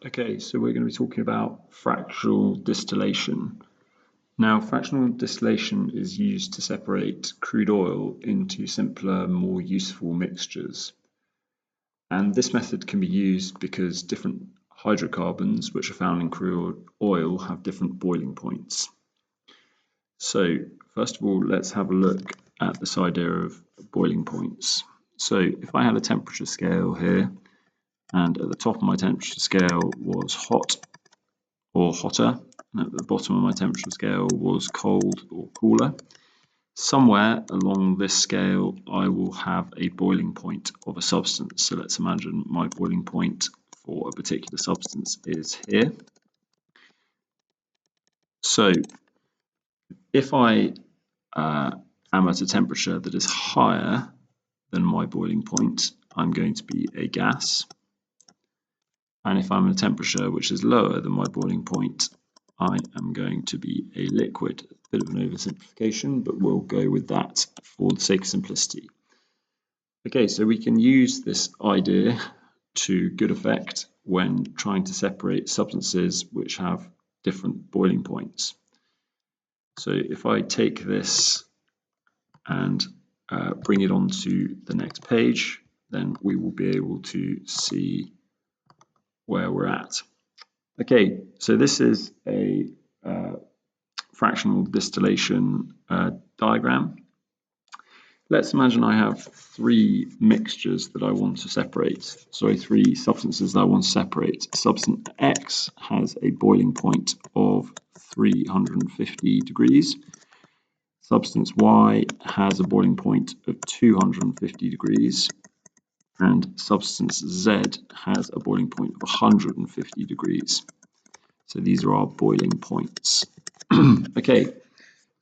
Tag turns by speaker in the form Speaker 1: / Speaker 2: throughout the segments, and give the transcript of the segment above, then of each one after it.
Speaker 1: Okay, so we're going to be talking about fractional distillation. Now, fractional distillation is used to separate crude oil into simpler, more useful mixtures. And this method can be used because different hydrocarbons which are found in crude oil have different boiling points. So, first of all, let's have a look at this idea of boiling points. So, if I had a temperature scale here, and at the top of my temperature scale was hot or hotter, and at the bottom of my temperature scale was cold or cooler. Somewhere along this scale I will have a boiling point of a substance. So let's imagine my boiling point for a particular substance is here. So if I am at a temperature that is higher than my boiling point, I'm going to be a gas. And if I'm at a temperature which is lower than my boiling point, I am going to be a liquid. A bit of an oversimplification, but we'll go with that for the sake of simplicity. Okay, so we can use this idea to good effect when trying to separate substances which have different boiling points. So if I take this and bring it onto the next page, then we will be able to see where we're at. Okay, so this is a fractional distillation diagram. Let's imagine I have three mixtures that I want to separate. Sorry, three substances that I want to separate. Substance X has a boiling point of 350 degrees. Substance Y has a boiling point of 250 degrees. And substance Z has a boiling point of 150 degrees. So these are our boiling points. Okay,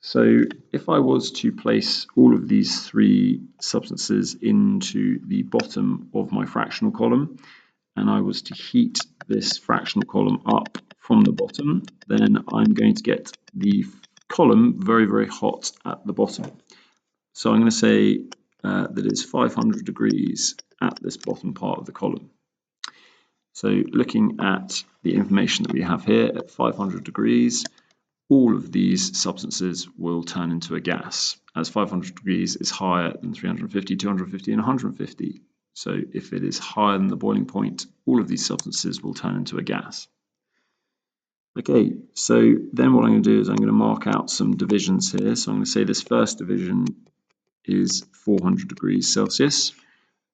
Speaker 1: so if I was to place all of these three substances into the bottom of my fractional column, and I was to heat this fractional column up from the bottom, then I'm going to get the column very, very hot at the bottom. So I'm going to say that it's 500 degrees at this bottom part of the column. So looking at the information that we have here at 500 degrees, all of these substances will turn into a gas, as 500 degrees is higher than 350, 250, and 150. So if it is higher than the boiling point, all of these substances will turn into a gas. Okay, so then what I'm going to do is I'm going to mark out some divisions here. So I'm going to say this first division is 400 degrees Celsius.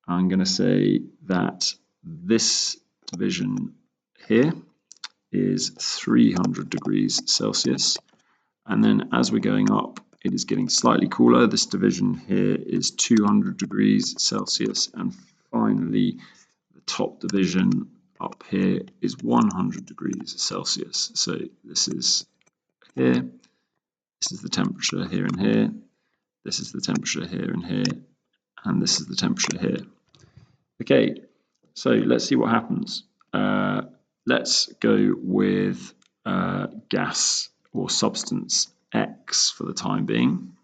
Speaker 1: I'm going to say that this division here is 300 degrees Celsius. And then as we're going up, it is getting slightly cooler. This division here is 200 degrees Celsius. And finally, the top division up here is 100 degrees Celsius. So this is here. This is the temperature here and here. This is the temperature here and here. And this is the temperature here. Okay, so let's see what happens. Let's go with gas or substance X for the time being.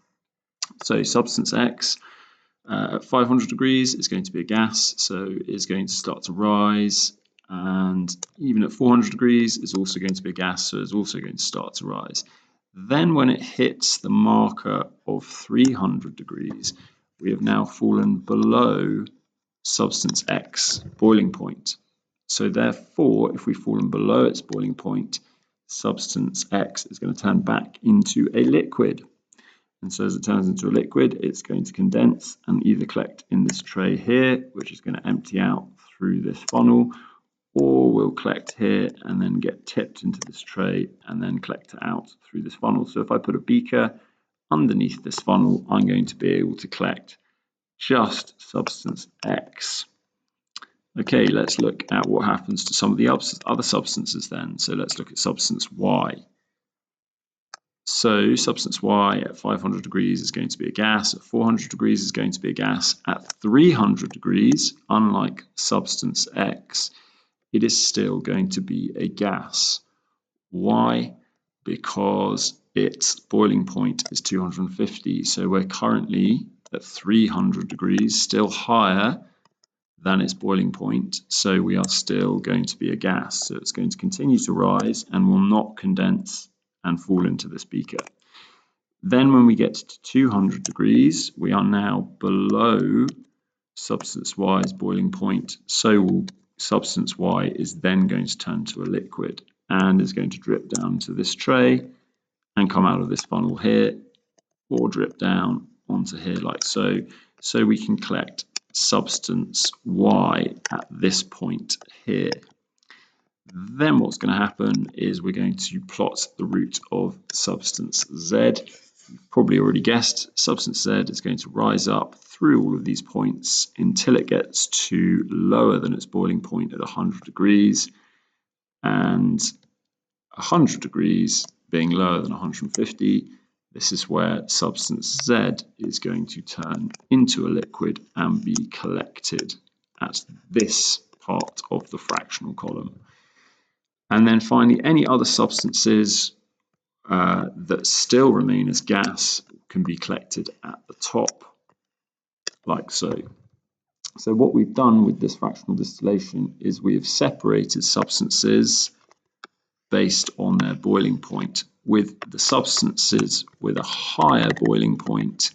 Speaker 1: So substance X at 500 degrees is going to be a gas, so it's going to start to rise, and even at 400 degrees is also going to be a gas, so it's also going to start to rise. Then when it hits the marker of 300 degrees, we have now fallen below substance X boiling point. So therefore, if we've fallen below its boiling point, substance X is going to turn back into a liquid. And so as it turns into a liquid, it's going to condense and either collect in this tray here, which is going to empty out through this funnel, or will collect here and then get tipped into this tray and then collect out through this funnel. So if I put a beaker underneath this funnel, I'm going to be able to collect just substance X. Okay, let's look at what happens to some of the other substances then. So let's look at substance Y. So substance Y at 500 degrees is going to be a gas, at 400 degrees is going to be a gas, at 300 degrees, unlike substance X, it is still going to be a gas. Why? Because its boiling point is 250, so we're currently at 300 degrees, still higher than its boiling point, so we are still going to be a gas. So it's going to continue to rise and will not condense and fall into this beaker. Then when we get to 200 degrees, we are now below substance Y's boiling point, so substance Y is then going to turn to a liquid and is going to drip down to this tray and come out of this funnel here, or drip down onto here like so. So we can collect substance Y at this point here. Then what's going to happen is we're going to plot the route of substance Z. You've probably already guessed, substance Z is going to rise up through all of these points until it gets to lower than its boiling point at 100 degrees, and 100 degrees being lower than 150, this is where substance Z is going to turn into a liquid and be collected at this part of the fractional column. And then finally, any other substances that still remain as gas can be collected at the top, like so. So what we've done with this fractional distillation is we have separated substances based on their boiling point, with the substances with a higher boiling point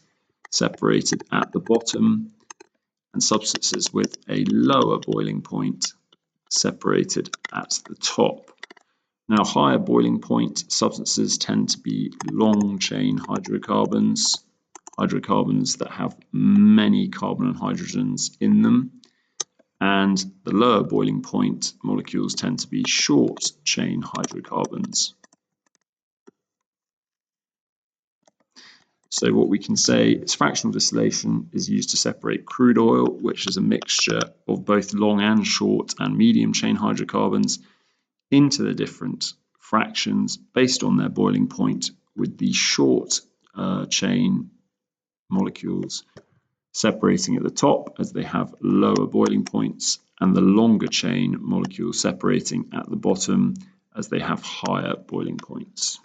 Speaker 1: separated at the bottom, and substances with a lower boiling point separated at the top. Now, higher boiling point substances tend to be long chain hydrocarbons, hydrocarbons that have many carbon and hydrogens in them, and the lower boiling point molecules tend to be short chain hydrocarbons. So what we can say is fractional distillation is used to separate crude oil, which is a mixture of both long and short and medium chain hydrocarbons, into the different fractions based on their boiling point, with the short chain molecules separating at the top as they have lower boiling points, and the longer chain molecules separating at the bottom as they have higher boiling points.